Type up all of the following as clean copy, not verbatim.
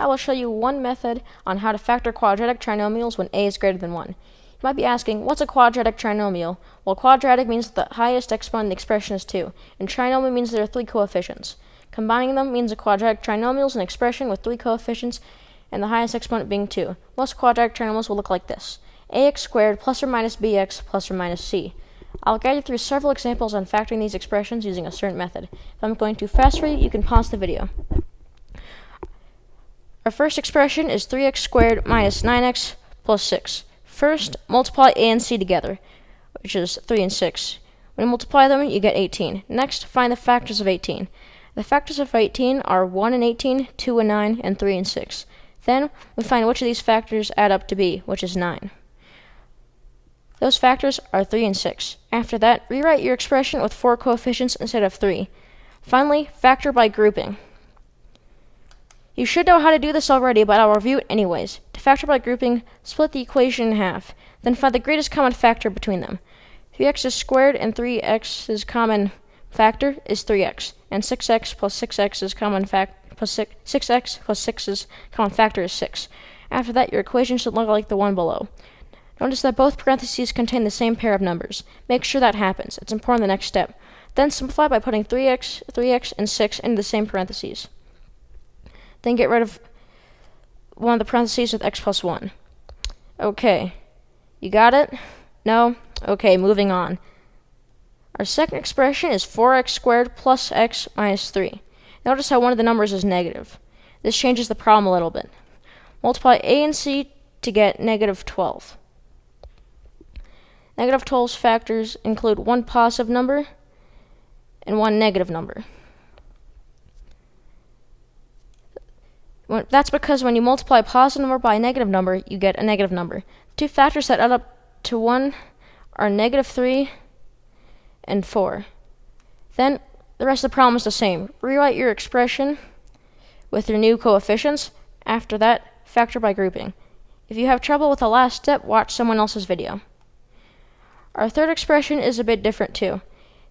I will show you one method on how to factor quadratic trinomials when a is greater than 1. You might be asking, what's a quadratic trinomial? Well, quadratic means the highest exponent in the expression is 2, and trinomial means there are 3 coefficients. Combining them means a quadratic trinomial is an expression with 3 coefficients and the highest exponent being 2. Most quadratic trinomials will look like this: ax squared plus or minus bx plus or minus c. I'll guide you through several examples on factoring these expressions using a certain method. If I'm going too fast for you, you can pause the video. Our first expression is 3x squared minus 9x plus 6. First, multiply a and c together, which is 3 and 6. When you multiply them, you get 18. Next, find the factors of 18. The factors of 18 are 1 and 18, 2 and 9, and 3 and 6. Then, we find which of these factors add up to b, which is 9. Those factors are 3 and 6. After that, rewrite your expression with 4 coefficients instead of 3. Finally, factor by grouping. You should know how to do this already, but I'll review it anyways. To factor by grouping, split the equation in half. Then find the greatest common factor between them. 3x squared and 3x's common factor is 3x, and 6x plus 6x's common plus 6x plus 6's common factor is 6. After that, your equation should look like the one below. Notice that both parentheses contain the same pair of numbers. Make sure that happens. It's important in the next step. Then simplify by putting 3x, and 6 into the same parentheses. Then get rid of one of the parentheses with x plus 1. Okay. You got it? No? Okay, moving on. Our second expression is 4x squared plus x minus 3. Notice how one of the numbers is negative. This changes the problem a little bit. Multiply a and c to get negative 12. Negative 12's factors include one positive number and one negative number. That's because when you multiply a positive number by a negative number, you get a negative number. The two factors that add up to 1 are negative 3 and 4. Then the rest of the problem is the same. Rewrite your expression with your new coefficients. After that, factor by grouping. If you have trouble with the last step, watch someone else's video. Our third expression is a bit different too.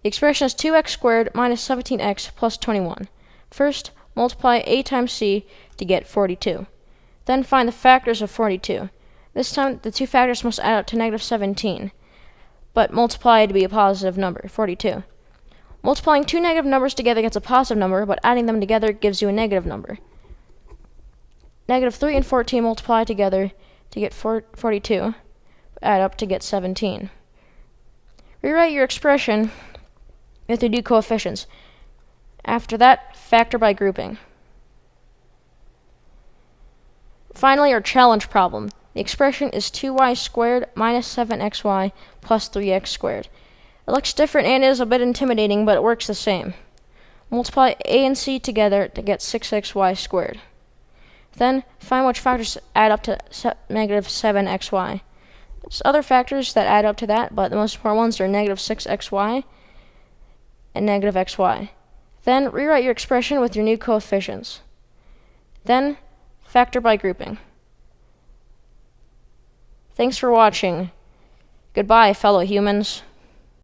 The expression is 2x squared minus 17x plus 21. First, multiply a times c to get 42. Then find the factors of 42. This time, the two factors must add up to negative 17, but multiply to be a positive number, 42. Multiplying two negative numbers together gets a positive number, but adding them together gives you a negative number. Negative 3 and 14 multiply together to get 42, add up to get 17. Rewrite your expression with your new coefficients. After that, factor by grouping. Finally, our challenge problem. The expression is 2y squared minus 7xy plus 3x squared. It looks different and is a bit intimidating, but it works the same. Multiply a and c together to get 6xy squared. Then, find which factors add up to negative 7xy. There's other factors that add up to that, but the most important ones are negative 6xy and negative xy. Then, rewrite your expression with your new coefficients. Then, factor by grouping. Thanks for watching. Goodbye, fellow humans.